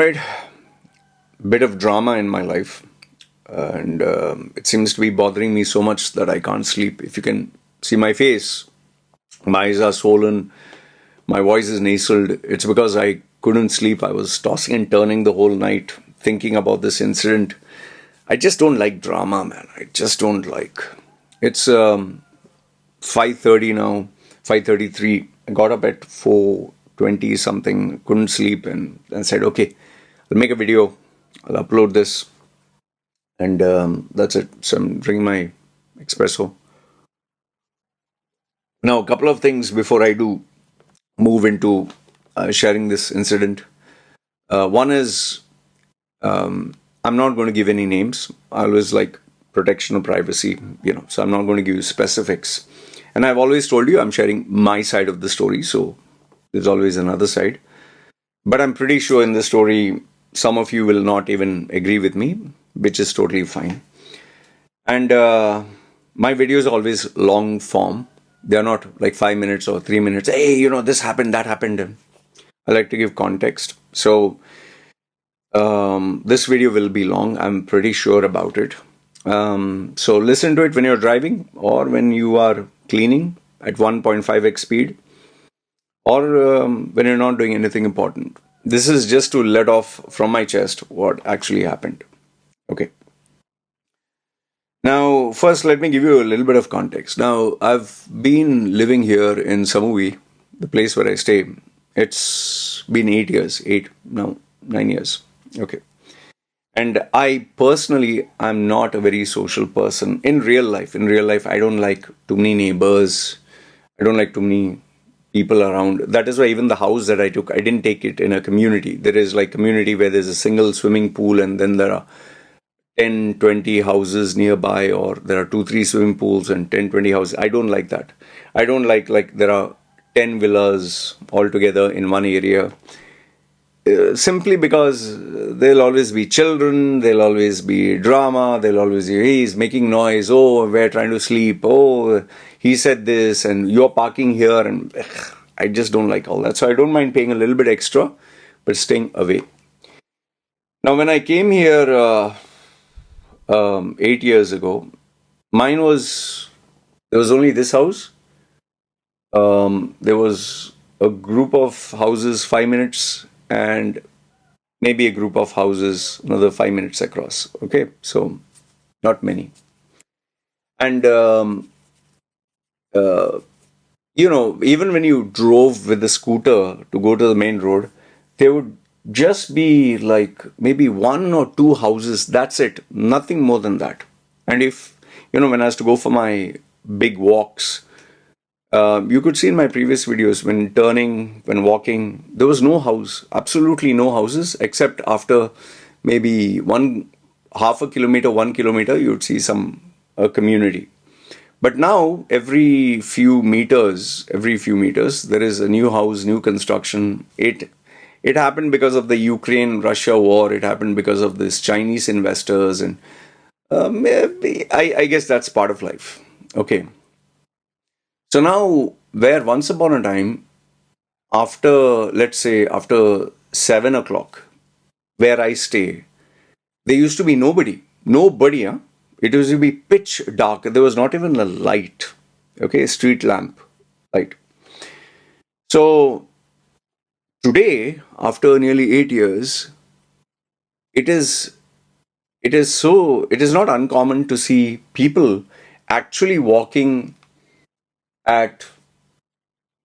right, bit of drama in my life, and it seems to be bothering me so much that I can't sleep. If you can see my face, my eyes are swollen, my voice is nasaled. It's because I couldn't sleep. I was tossing and turning the whole night thinking about this incident. I just don't like drama, man. I just don't like. It's 5:30 now, 5:33. I got up at 4:20 something, couldn't sleep, and said, okay, I'll make a video, I'll upload this, and that's it. So I'm drinking my espresso. Now, a couple of things before I do move into sharing this incident. One is I'm not going to give any names. I always like protection of privacy, so I'm not going to give you specifics. And I've always told you I'm sharing my side of the story, so there's always another side. But I'm pretty sure in this story, some of you will not even agree with me, which is totally fine. And my videos are always long form. They're not like 5 minutes or 3 minutes. Hey, this happened, that happened. I like to give context. So this video will be long. I'm pretty sure about it. So listen to it when you're driving or when you are cleaning at 1.5x speed, or when you're not doing anything important. This is just to let off from my chest what actually happened. Okay. Now, first, let me give you a little bit of context. Now, I've been living here in Samui, the place where I stay. It's been 8 years, 9 years. Okay. And I personally, I'm not a very social person in real life. In real life, I don't like too many neighbors. I don't like too many people around. That is why even the house that I took, I didn't take it in a community. There is like community where there's a single swimming pool and then there are 10, 20 houses nearby, or there are 2, 3 swimming pools and 10, 20 houses. I don't like that. I don't like there are 10 villas all together in one area. Simply because there'll always be children, there'll always be drama, there'll always be, hey, he's making noise, oh, we're trying to sleep, oh, he said this, and you're parking here, and I just don't like all that. So I don't mind paying a little bit extra, but staying away. Now, when I came here 8 years ago, there was only this house. There was a group of houses 5 minutes, and maybe a group of houses another 5 minutes across. Okay, so not many. And even when you drove with the scooter to go to the main road, there would just be like maybe 1 or 2 houses. That's it, nothing more than that. And if when I was to go for my big walks, you could see in my previous videos, when turning, when walking, there was no house, absolutely no houses, except after maybe half a kilometer, 1 kilometer, you'd see some community. But now, every few meters, there is a new house, new construction. It happened because of the Ukraine-Russia war. It happened because of this Chinese investors, and maybe I guess that's part of life. Okay. So now, where once upon a time, let's say after 7 o'clock, where I stay, there used to be nobody. Nobody, huh? It used to be pitch dark. There was not even a light. Okay, street lamp light. So today, after nearly 8 years, it is not uncommon to see people actually walking at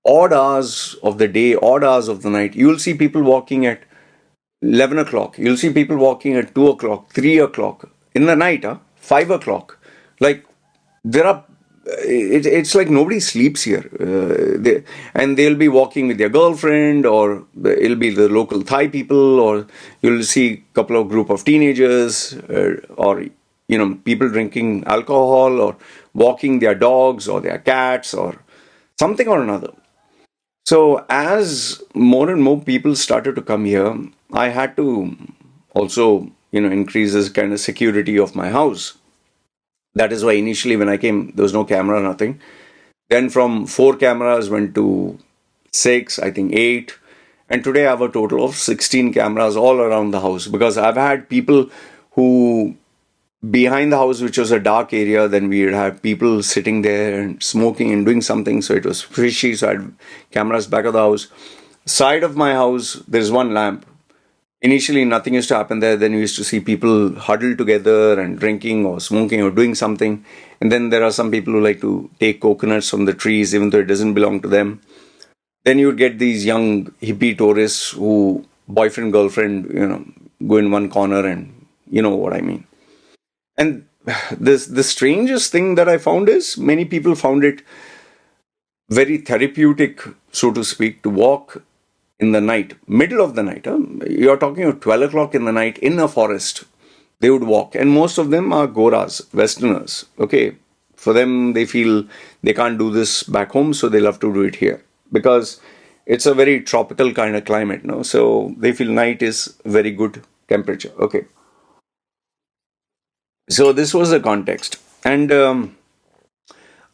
odd hours of the day, odd hours of the night. You'll see people walking at 11 o'clock. You'll see people walking at 2 o'clock, 3 o'clock in the night, 5 o'clock. Like, it's like nobody sleeps here. And they'll be walking with their girlfriend, or it'll be the local Thai people, or you'll see a couple of group of teenagers, or people drinking alcohol, or walking their dogs or their cats, or something or another. So as more and more people started to come here, I had to also, increase this kind of security of my house. That is why initially when I came, there was no camera, nothing. Then from 4 cameras went to 6, I think 8. And today I have a total of 16 cameras all around the house, because I've had people who, behind the house, which was a dark area, then we would have people sitting there and smoking and doing something. So it was fishy. So I had cameras back of the house. Side of my house, there's one lamp. Initially, nothing used to happen there. Then you used to see people huddled together and drinking or smoking or doing something. And then there are some people who like to take coconuts from the trees, even though it doesn't belong to them. Then you would get these young hippie tourists who, boyfriend, girlfriend, go in one corner, and you know what I mean. And this the strangest thing that I found is many people found it very therapeutic, so to speak, to walk in the night, middle of the night. You're talking of 12 o'clock in the night in a forest. They would walk, and most of them are Goras, Westerners. Okay, for them, they feel they can't do this back home, so they love to do it here because it's a very tropical kind of climate, no? So they feel night is very good temperature. Okay, so this was the context, and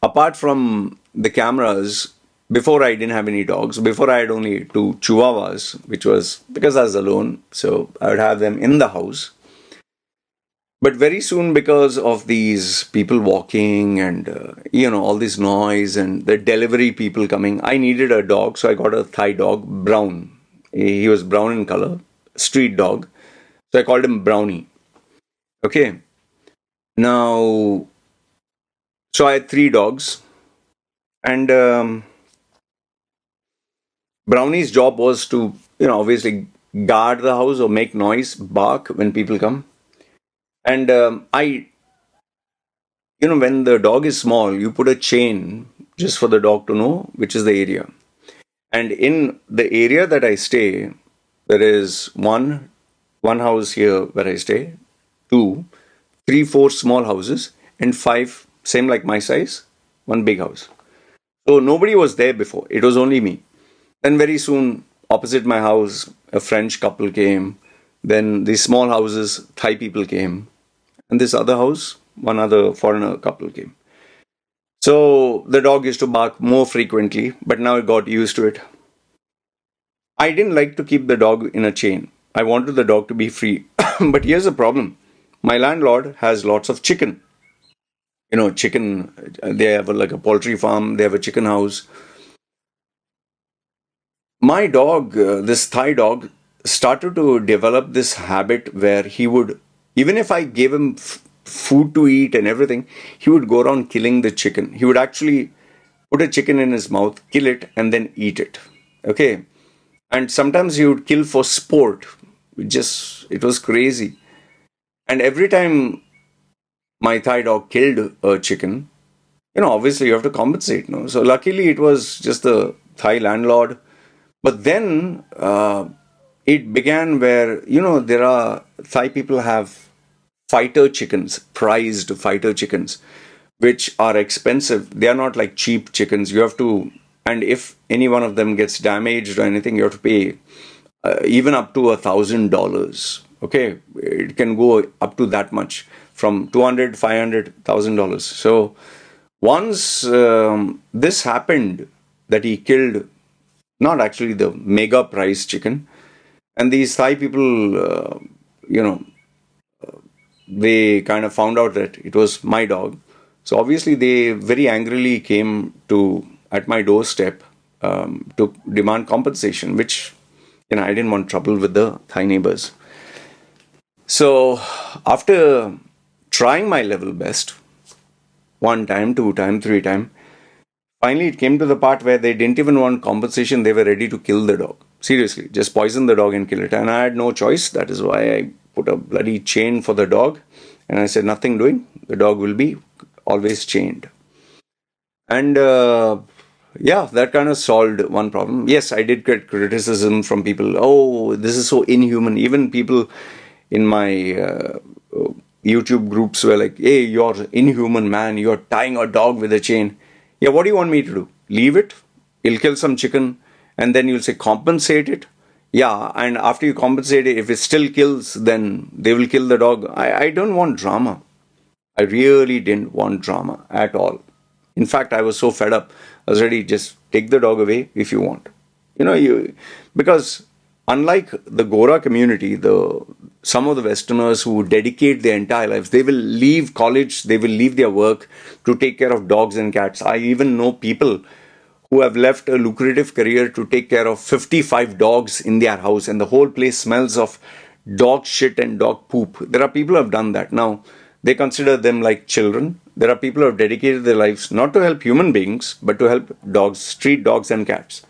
apart from the cameras, before I didn't have any dogs. Before I had only two chihuahuas, which was because I was alone, so I would have them in the house. But very soon, because of these people walking and all this noise and the delivery people coming, I needed a dog, so I got a Thai dog, Brown. He was brown in color, street dog. So I called him Brownie. Okay. Now, so I had three dogs, and Brownie's job was to, obviously guard the house or make noise, bark when people come. And when the dog is small, you put a chain just for the dog to know which is the area. And in the area that I stay, there is one house here where I stay, two, three, four small houses, and five, same like my size, one big house. So nobody was there before. It was only me. Then very soon, opposite my house, a French couple came. Then these small houses, Thai people came. And this other house, one other foreigner couple came. So the dog used to bark more frequently, but now it got used to it. I didn't like to keep the dog in a chain. I wanted the dog to be free. But here's the problem. My landlord has lots of chicken. Chicken, they have like a poultry farm, they have a chicken house. My dog, this Thai dog, started to develop this habit where he would, even if I gave him food to eat and everything, he would go around killing the chicken. He would actually put a chicken in his mouth, kill it, and then eat it. Okay. And sometimes he would kill for sport. It was crazy. And every time my Thai dog killed a chicken, obviously you have to compensate, no? So luckily it was just the Thai landlord. But then it began where, there are Thai people have fighter chickens, prized fighter chickens, which are expensive. They are not like cheap chickens. You have to, and if any one of them gets damaged or anything, you have to pay even up to $1,000. Okay, it can go up to that much, from 200, 500,000 dollars. So once this happened, that he killed, not actually the mega price chicken, and these Thai people, they kind of found out that it was my dog. So obviously they very angrily came to at my doorstep to demand compensation, which I didn't want trouble with the Thai neighbors. So after trying my level best, one time, two time, three time, finally it came to the part where they didn't even want compensation. They were ready to kill the dog. Seriously, just poison the dog and kill it. And I had no choice. That is why I put a bloody chain for the dog. And I said, nothing doing. The dog will be always chained. And that kind of solved one problem. Yes, I did get criticism from people. Oh, this is so inhuman. Even people in my YouTube groups were like, hey, you're inhuman, man. You're tying a dog with a chain. Yeah, what do you want me to do? Leave it? You'll kill some chicken and then you'll say compensate it. Yeah, and after you compensate it, if it still kills, then they will kill the dog. I don't want drama. I really didn't want drama at all. In fact, I was so fed up. I was ready, just take the dog away if you want. You because unlike the Gora community, the some of the Westerners who dedicate their entire lives, they will leave college, they will leave their work to take care of dogs and cats. I even know people who have left a lucrative career to take care of 55 dogs in their house, and the whole place smells of dog shit and dog poop. There are people who have done that. Now, they consider them like children. There are people who have dedicated their lives not to help human beings, but to help dogs, street dogs, and cats.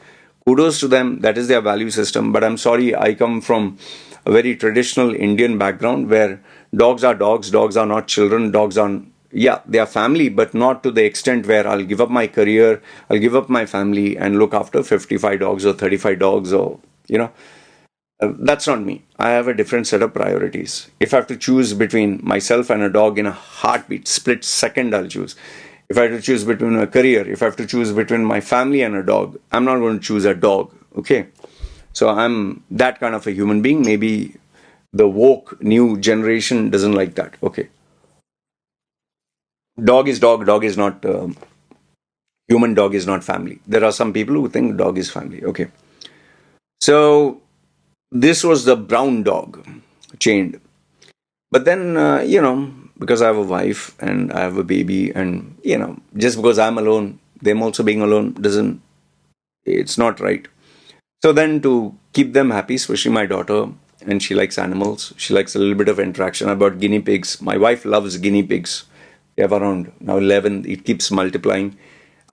Kudos to them. That is their value system. But I'm sorry, I come from a very traditional Indian background where dogs are not children, dogs are, yeah, they are family, but not to the extent where I'll give up my career, I'll give up my family and look after 55 dogs or 35 dogs or, you know, that's not me. I have a different set of priorities. If I have to choose between myself and a dog in a heartbeat, split second, I'll choose. If I have to choose between a career, if I have to choose between my family and a dog, I'm not going to choose a dog. Okay. So I'm that kind of a human being. Maybe the woke new generation doesn't like that. Okay. Dog is dog. Dog is not human. Dog is not family. There are some people who think dog is family. Okay. So this was the brown dog chained. But then, because I have a wife and I have a baby, and, just because I'm alone, them also being alone doesn't, it's not right. So then to keep them happy, especially my daughter, and she likes animals, she likes a little bit of interaction. I bought guinea pigs. My wife loves guinea pigs. We have around now 11. It keeps multiplying.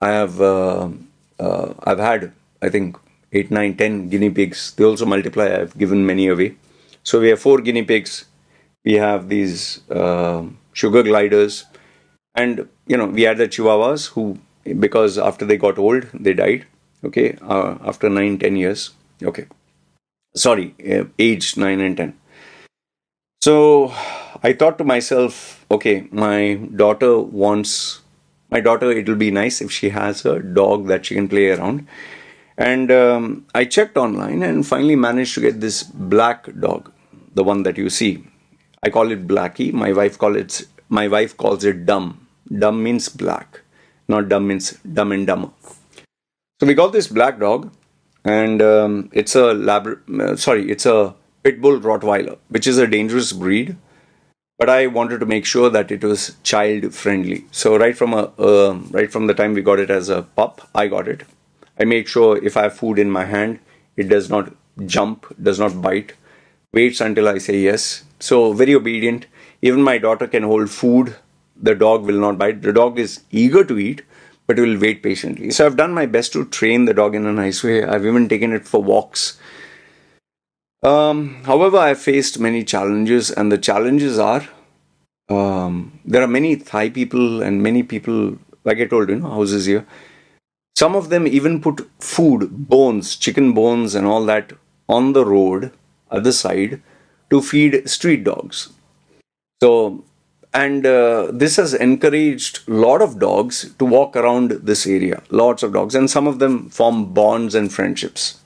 I have, I've had, I think, 8, 9, 10 guinea pigs. They also multiply. I've given many away. So we have 4 guinea pigs. We have these sugar gliders. And, we had the chihuahuas who, because after they got old, they died. Okay. After 9, 10 years. Okay. Sorry, age 9 and 10. So I thought to myself, okay, my daughter, it'll be nice if she has a dog that she can play around. And I checked online and finally managed to get this black dog, the one that you see. I call it Blackie. My wife calls it Dumb. Dumb means black, not dumb means dumb and dumber. So we got this black dog, and it's a pit bull Rottweiler, which is a dangerous breed. But I wanted to make sure that it was child friendly. So right from the time we got it as a pup, I got it. I make sure if I have food in my hand, it does not jump, does not bite, waits until I say yes. So very obedient. Even my daughter can hold food. The dog will not bite. The dog is eager to eat, but will wait patiently. So I've done my best to train the dog in a nice way. I've even taken it for walks. However, I've faced many challenges, and the challenges are there are many Thai people and many people, like I told you, houses here. Some of them even put food, bones, chicken bones, and all that on the road, other side, to feed street dogs. So, and this has encouraged a lot of dogs to walk around this area, lots of dogs, and some of them form bonds and friendships.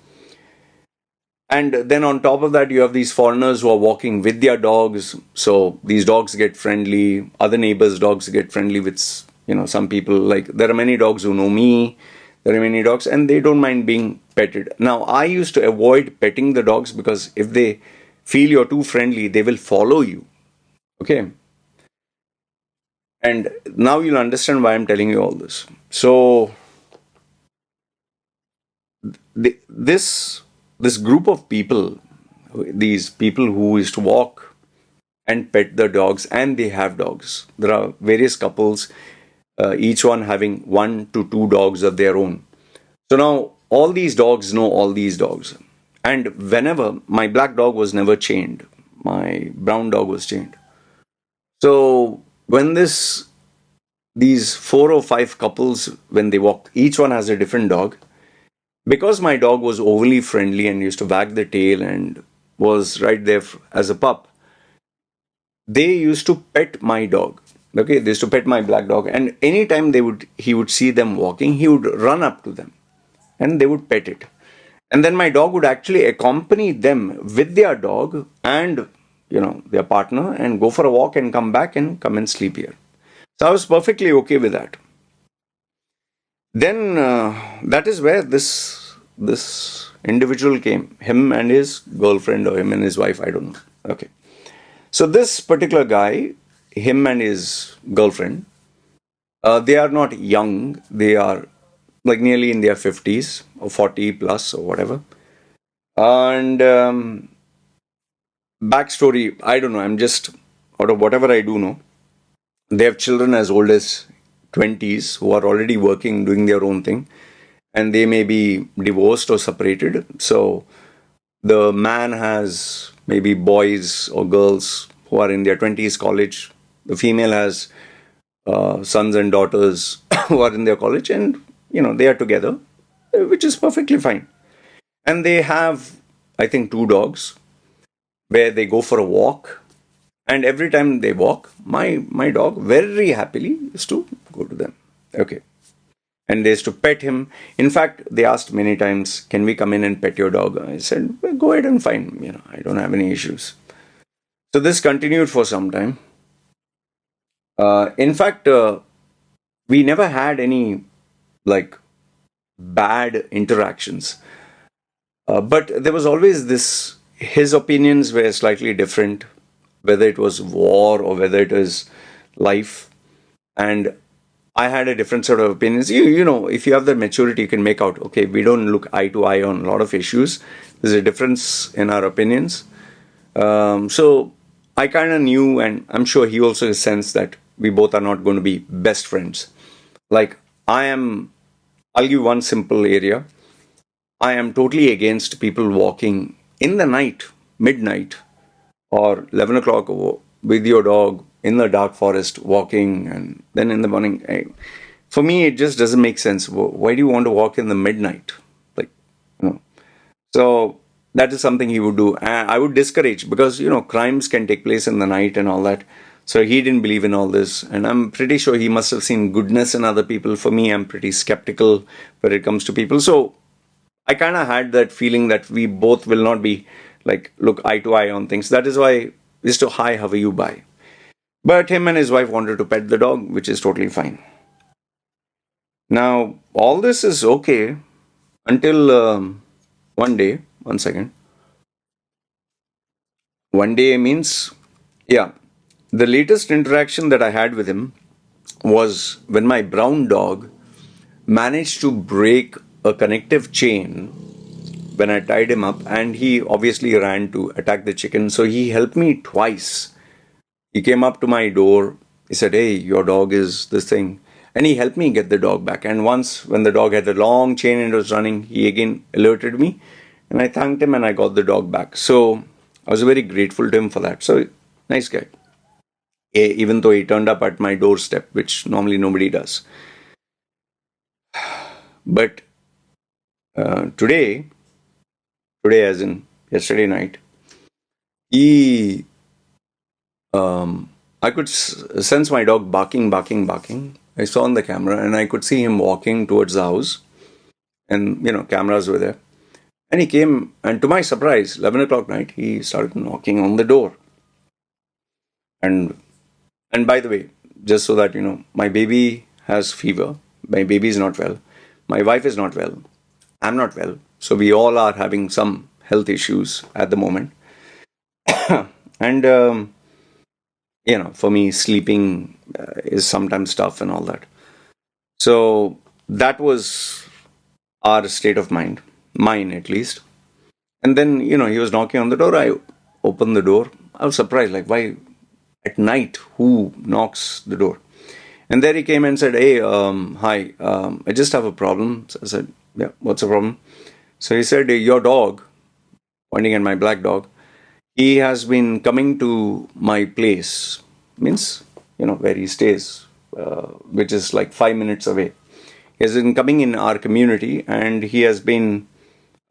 And then on top of that, you have these foreigners who are walking with their dogs. So these dogs get friendly. Other neighbors' dogs get friendly with, some people. Like there are many dogs who know me. There are many dogs, and they don't mind being petted. Now, I used to avoid petting the dogs because if they feel you're too friendly, they will follow you. Okay. And now you'll understand why I'm telling you all this. So this group of people, these people who used to walk and pet the dogs, and they have dogs. There are various couples, each one having 1 to 2 dogs of their own. So now all these dogs know all these dogs. And whenever my black dog was never chained, my brown dog was chained. So when these 4 or 5 couples, when they walk, each one has a different dog. Because my dog was overly friendly and used to wag the tail and was right there as a pup, they used to pet my dog. Okay, they used to pet my black dog, and anytime he would see them walking, he would run up to them and they would pet it. And then my dog would actually accompany them with their dog and their partner and go for a walk and come back and come and sleep here. So I was perfectly okay with that. Then that is where this individual came, him and his girlfriend or him and his wife, I don't know. Okay. So this particular guy, him and his girlfriend, they are not young. They are like nearly in their 50s or 40 plus or whatever. And backstory, I don't know. I'm just out of whatever I do know. They have children as old as 20s who are already working, doing their own thing, and they may be divorced or separated. So the man has maybe boys or girls who are in their 20s college. The female has sons and daughters who are in their college, and they are together, which is perfectly fine. And they have, I think, two dogs where they go for a walk. And every time they walk, my dog very happily used to go to them. Okay. And they used to pet him. In fact, they asked many times, "Can we come in and pet your dog?" I said, "Well, go ahead and fine. I don't have any issues." So this continued for some time. In fact, we never had any like bad interactions. But there was always this, his opinions were slightly different, whether it was war or whether it is life. And I had a different sort of opinions. If you have the maturity, you can make out, okay, we don't look eye to eye on a lot of issues. There's a difference in our opinions. So I kind of knew, and I'm sure he also sensed that we both are not going to be best friends. Like I'll give one simple area. I am totally against people walking in the night, midnight, or 11 o'clock with your dog in the dark forest walking, and then in the morning. For me, it just doesn't make sense. Why do you want to walk in the midnight? Like, So that is something he would do. I would discourage because, crimes can take place in the night and all that. So he didn't believe in all this. And I'm pretty sure he must have seen goodness in other people. For me, I'm pretty skeptical when it comes to people. So I kind of had that feeling that we both will not be like look eye to eye on things. That is why we used to, "Hi, how are you?" Bye. But him and his wife wanted to pet the dog, which is totally fine. Now, all this is okay until one day, one second. One day means, yeah, the latest interaction that I had with him was when my brown dog managed to break a connective chain when I tied him up, and he obviously ran to attack the chicken. So he helped me twice. He came up to my door. He said, "Hey, your dog is this thing." And he helped me get the dog back. And once, when the dog had a long chain and was running, he again alerted me. And I thanked him and I got the dog back. So I was very grateful to him for that. So, nice guy. Even though he turned up at my doorstep, which normally nobody does. But today as in yesterday night, I could sense my dog barking. I saw on the camera and I could see him walking towards the house, and cameras were there. And he came, and to my surprise, 11 o'clock night, he started knocking on the door. And by the way, just so that my baby has fever. My baby is not well. My wife is not well. I'm not well. So we all are having some health issues at the moment. And, for me, sleeping is sometimes tough and all that. So that was our state of mind, mine at least. And then, he was knocking on the door. I opened the door. I was surprised, like, why at night, who knocks the door? And there he came and said, "Hey, hi, I just have a problem." So I said, "Yeah, what's the problem?" So he said, "Your dog," pointing at my black dog, "he has been coming to my place," means, where he stays, which is like 5 minutes away. He has been coming in our community and he has been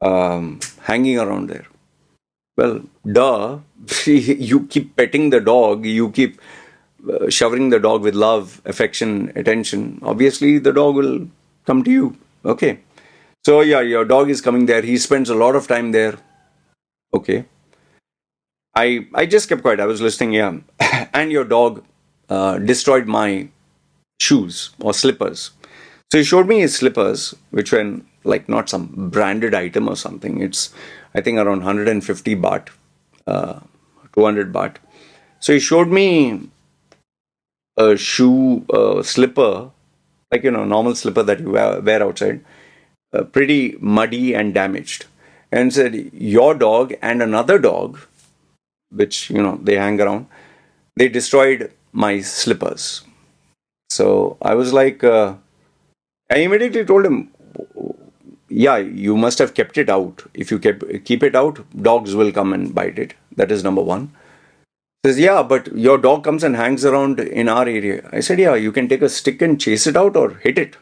hanging around there. Well, duh, you keep petting the dog, you keep showering the dog with love, affection, attention. Obviously, the dog will come to you. Okay. So, yeah, your dog is coming there. He spends a lot of time there. Okay. I just kept quiet. I was listening, yeah. And your dog destroyed my shoes or slippers. So he showed me his slippers, which were like not some branded item or something. It's, I think, around 150 baht, 200 baht. So he showed me a shoe, slipper, like, normal slipper that you wear outside, pretty muddy and damaged. And said, your dog and another dog, which, they hang around, they destroyed my slippers. So I was like, I immediately told him, yeah, you must have kept it out. If you keep it out, dogs will come and bite it. That is number one. Says, yeah, but your dog comes and hangs around in our area. I said, yeah, you can take a stick and chase it out or hit it.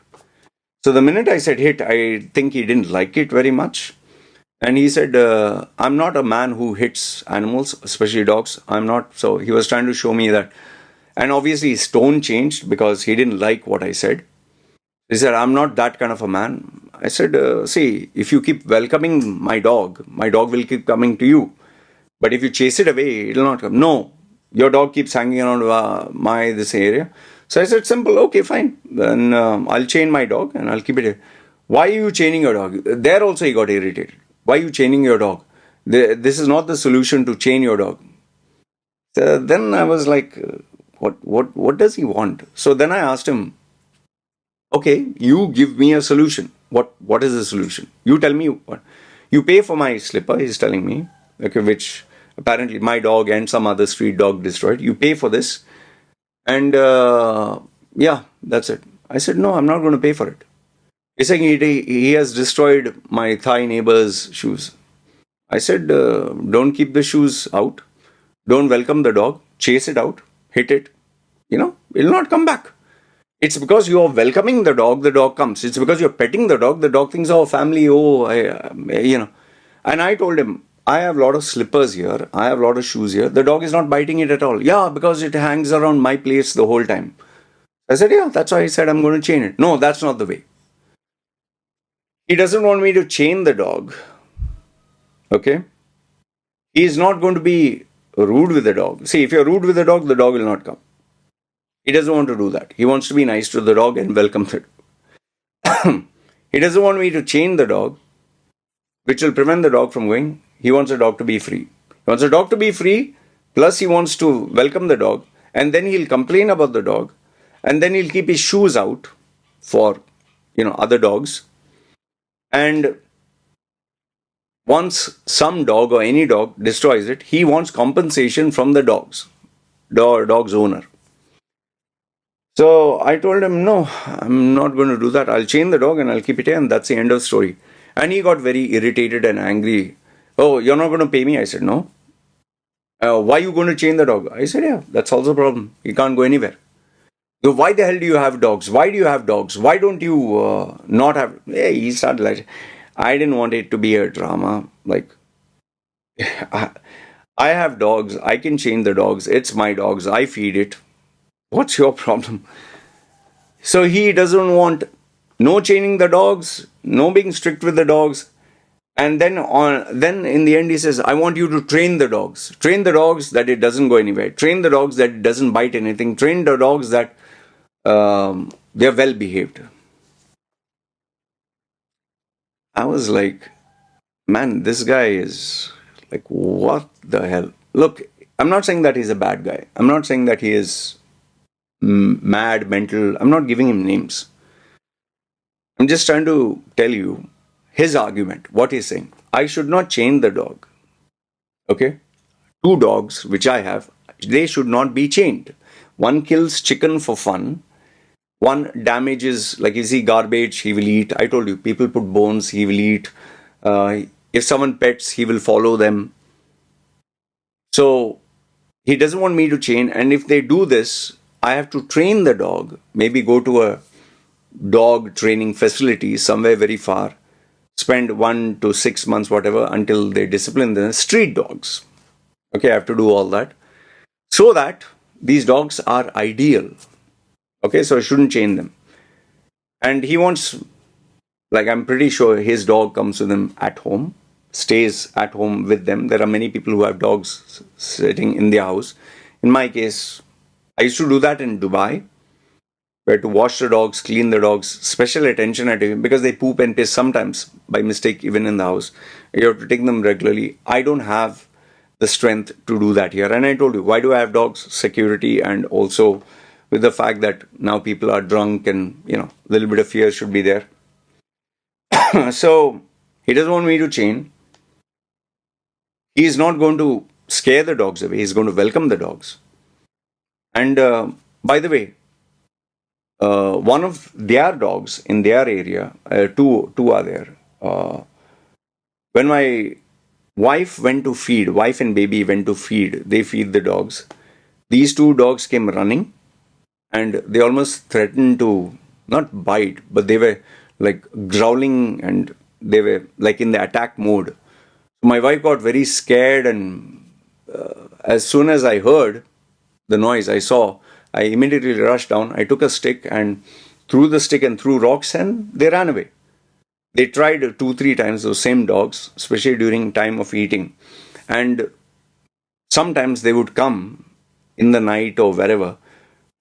So the minute I said hit, I think he didn't like it very much. And he said, I'm not a man who hits animals, especially dogs. I'm not. So he was trying to show me that. And obviously his tone changed because he didn't like what I said. He said, I'm not that kind of a man. I said, see, if you keep welcoming my dog will keep coming to you. But if you chase it away, it will not come. No, your dog keeps hanging around this area. So I said, simple, okay, fine. Then I'll chain my dog and I'll keep it here. Why are you chaining your dog? There also he got irritated. Why are you chaining your dog? This is not the solution to chain your dog. So then I was like, what does he want? So then I asked him, okay, you give me a solution. What is the solution? You tell me what. You pay for my slipper, he's telling me, okay, which apparently my dog and some other street dog destroyed. You pay for this. And yeah, that's it. I said, no, I'm not going to pay for it. He's saying he has destroyed my Thai neighbor's shoes. I said, don't keep the shoes out. Don't welcome the dog. Chase it out. Hit it. It'll not come back. It's because you are welcoming the dog comes. It's because you're petting the dog thinks, oh, family, And I told him, I have a lot of slippers here. I have a lot of shoes here. The dog is not biting it at all. Yeah, because it hangs around my place the whole time. I said, yeah, that's why I said I'm going to chain it. No, that's not the way. He doesn't want me to chain the dog. Okay? He is not going to be rude with the dog. See, if you're rude with the dog will not come. He doesn't want to do that. He wants to be nice to the dog and welcome the dog. He doesn't want me to chain the dog, which will prevent the dog from going. He wants the dog to be free. He wants the dog to be free, plus he wants to welcome the dog, and then he'll complain about the dog, and then he'll keep his shoes out for, other dogs. And once some dog or any dog destroys it, he wants compensation from the dog's owner. So I told him, no, I'm not going to do that. I'll chain the dog and I'll keep it here, and that's the end of the story. And he got very irritated and angry. Oh, you're not going to pay me? I said, no. Why are you going to chain the dog? I said, yeah, that's also a problem. He can't go anywhere. So why the hell do you have dogs? Why do you have dogs? Why don't you not have... Hey, he started like... I didn't want it to be a drama. Like, I have dogs. I can chain the dogs. It's my dogs. I feed it. What's your problem? So he doesn't want no chaining the dogs, no being strict with the dogs. And then in the end he says, I want you to train the dogs. Train the dogs that it doesn't go anywhere. Train the dogs that it doesn't bite anything. Train the dogs that they're well behaved. I was like, man, this guy is like, what the hell? Look, I'm not saying that he's a bad guy. I'm not saying that he is mad, mental. I'm not giving him names. I'm just trying to tell you his argument, what he's saying. I should not chain the dog. Okay? 2 dogs, which I have, they should not be chained. One kills chicken for fun. One damages, like you see garbage, he will eat. I told you, people put bones, he will eat. If someone pets, he will follow them. So he doesn't want me to chain. And if they do this, I have to train the dog, maybe go to a dog training facility somewhere very far, spend 1 to 6 months, whatever, until they discipline the street dogs. Okay, I have to do all that. So that these dogs are ideal. Okay, so I shouldn't chain them. And he wants, like, I'm pretty sure his dog comes with him at home, stays at home with them. There are many people who have dogs sitting in their house. In my case, I used to do that in Dubai. where to wash the dogs, clean the dogs, special attention at him because they poop and piss sometimes by mistake, even in the house. You have to take them regularly. I don't have the strength to do that here. And I told you, why do I have dogs? Security, and also with the fact that now people are drunk and, a little bit of fear should be there. So he doesn't want me to chain. He is not going to scare the dogs away. He's going to welcome the dogs. And by the way, one of their dogs in their area, two are there. When my wife and baby went to feed, they feed the dogs. These two dogs came running and they almost threatened to not bite, but they were like growling and they were like in the attack mode. My wife got very scared, and as soon as I heard the noise, I immediately rushed down. I took a stick and threw the stick and threw rocks, and they ran away. They tried two, three times, those same dogs, especially during time of eating. And sometimes they would come in the night or wherever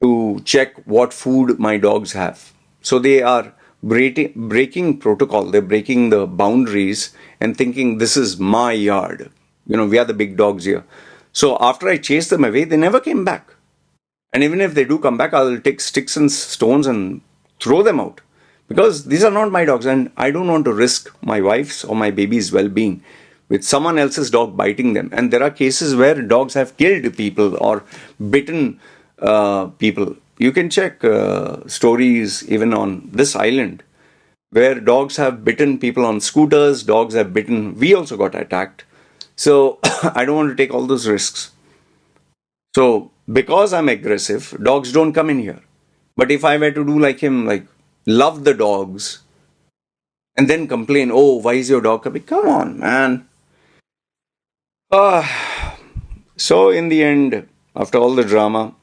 to check what food my dogs have. So they are breaking protocol. They're breaking the boundaries and thinking this is my yard. We are the big dogs here. So after I chased them away, they never came back. And even if they do come back, I'll take sticks and stones and throw them out. Because these are not my dogs, and I don't want to risk my wife's or my baby's well-being with someone else's dog biting them. And there are cases where dogs have killed people or bitten people. You can check stories even on this island where dogs have bitten people on scooters, dogs have bitten. We also got attacked. So I don't want to take all those risks. So because I'm aggressive, dogs don't come in here. But if I were to do like him, like love the dogs, and then complain, oh, why is your dog coming? Come on, man. So in the end, after all the drama,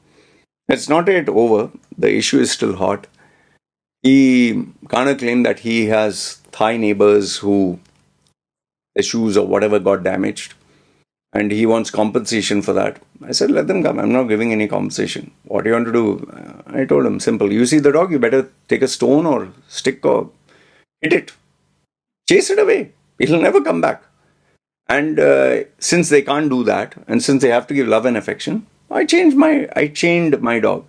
it's not yet over. The issue is still hot. He kind of claimed that he has Thai neighbors who their shoes or whatever got damaged, and he wants compensation for that. I said, let them come. I'm not giving any compensation. What do you want to do? I told him, simple. You see the dog, you better take a stone or stick or hit it. Chase it away. It'll never come back. And since they can't do that, and since they have to give love and affection, I chained my dog.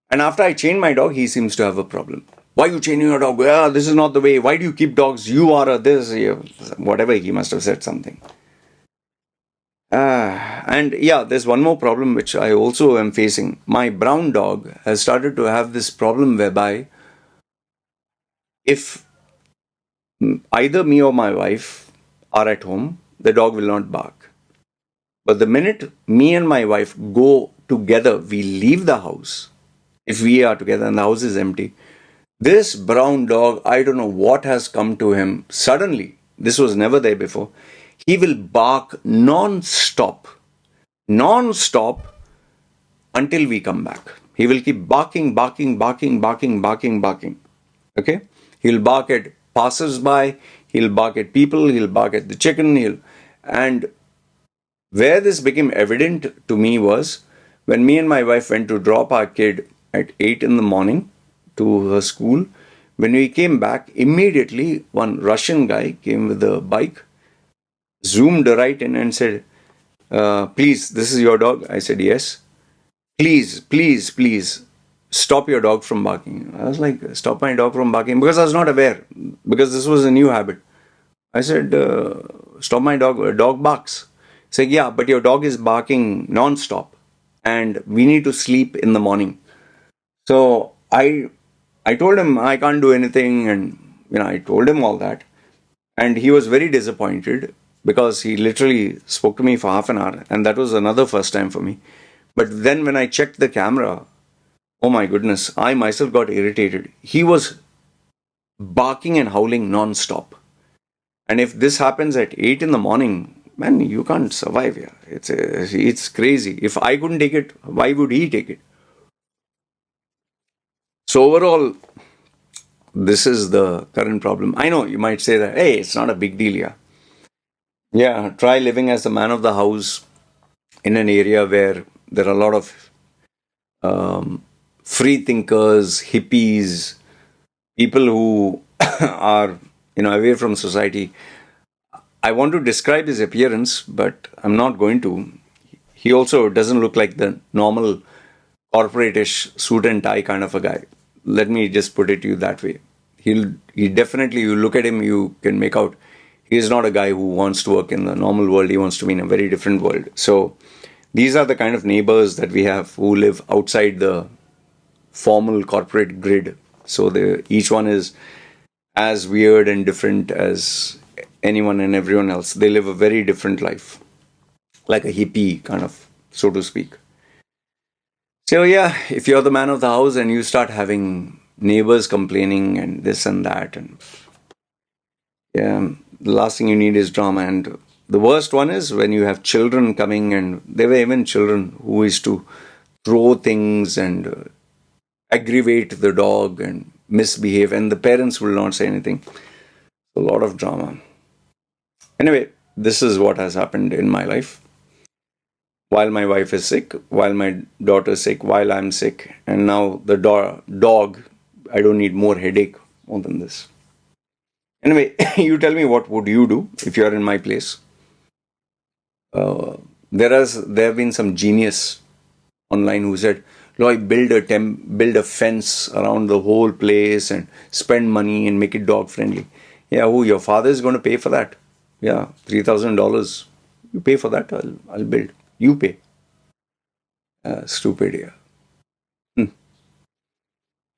And after I chained my dog, he seems to have a problem. Why are you chaining your dog? This is not the way. Why do you keep dogs? You are a this. Whatever, he must have said something. And yeah, there's one more problem which I also am facing. My brown dog has started to have this problem whereby if either me or my wife are at home, the dog will not bark. But the minute me and my wife go together, we leave the house. If we are together and the house is empty, this brown dog, I don't know what has come to him. Suddenly, this was never there before. He will bark non-stop until we come back. He will keep barking. Okay? He'll bark at passers-by, he'll bark at people, he'll bark at the chicken, and where this became evident to me was when me and my wife went to drop our kid at 8 in the morning to her school. When we came back, immediately one Russian guy came with a bike, zoomed right in and said, please, this is your dog? I said, yes. Please, stop your dog from barking. I was like, stop my dog from barking? Because I was not aware, because this was a new habit. I said, stop my dog. Dog barks. He said, yeah, but your dog is barking non-stop and we need to sleep in the morning. So I told him I can't do anything, and I told him all that. And he was very disappointed because he literally spoke to me for half an hour, and that was another first time for me. But then when I checked the camera, oh my goodness, I myself got irritated. He was barking and howling non-stop. And if this happens at 8 in the morning, man, you can't survive here. It's crazy. If I couldn't take it, why would he take it? So overall, this is the current problem. I know you might say that, hey, it's not a big deal, yeah. Yeah, try living as the man of the house in an area where there are a lot of free thinkers, hippies, people who are, away from society. I want to describe his appearance, but I'm not going to. He also doesn't look like the normal corporate-ish suit and tie kind of a guy. Let me just put it to you that way. He definitely, you look at him, you can make out he is not a guy who wants to work in the normal world. He wants to be in a very different world. So these are the kind of neighbors that we have who live outside the formal corporate grid. So each one is as weird and different as anyone and everyone else. They live a very different life, like a hippie kind of, so to speak. So yeah, if you're the man of the house and you start having neighbors complaining and this and that, and yeah, the last thing you need is drama. And the worst one is when you have children coming, and there were even children who used to throw things and aggravate the dog and misbehave, and the parents will not say anything. A lot of drama. Anyway, this is what has happened in my life. While my wife is sick, while my daughter is sick, while I'm sick, and now the dog, I don't need more headache more than this. Anyway, you tell me, what would you do if you are in my place? Uh, there have been some genius online who said, "Loy, build a fence around the whole place and spend money and make it dog friendly." Yeah, who, your father is going to pay for that? Yeah, $3,000. You pay for that. I'll build. You pay. Stupid. Yeah. Hmm.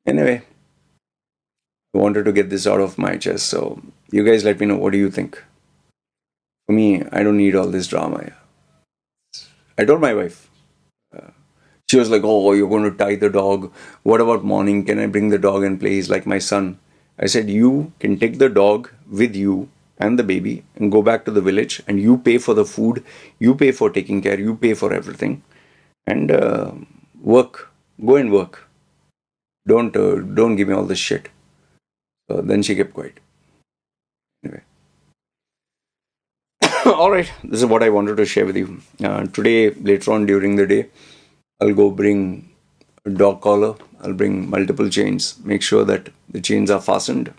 Anyway, I wanted to get this out of my chest. So you guys, let me know, what do you think? For me, I don't need all this drama. Yeah. I told my wife. She was like, "Oh, you're going to tie the dog. What about morning? Can I bring the dog and play? He's like my son." I said, "You can take the dog with you and the baby and go back to the village, and you pay for the food, you pay for taking care, you pay for everything, and work. Go and work. Don't give me all this shit." So then she kept quiet. Anyway, all right. This is what I wanted to share with you. Today, later on during the day, I'll go bring a dog collar. I'll bring multiple chains. Make sure that the chains are fastened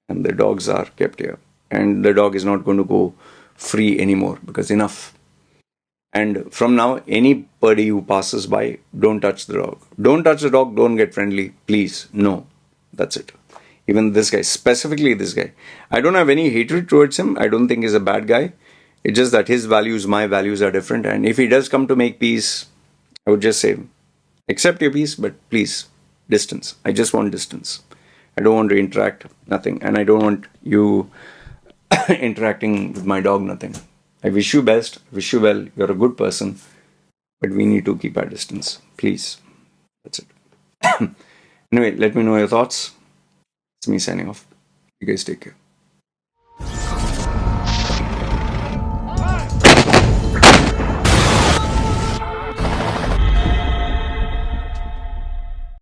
and the dogs are kept here. And the dog is not going to go free anymore, because enough. And from now, anybody who passes by, don't touch the dog. Don't touch the dog. Don't get friendly. Please. No. That's it. Even this guy, specifically this guy. I don't have any hatred towards him. I don't think he's a bad guy. It's just that his values, my values are different. And if he does come to make peace, I would just say, accept your peace, but please, distance. I just want distance. I don't want to interact, nothing. And I don't want you interacting with my dog, nothing. I wish you best, wish you well. You're a good person, but we need to keep our distance. Please. That's it. Anyway, let me know your thoughts. It's me signing off. You guys take care.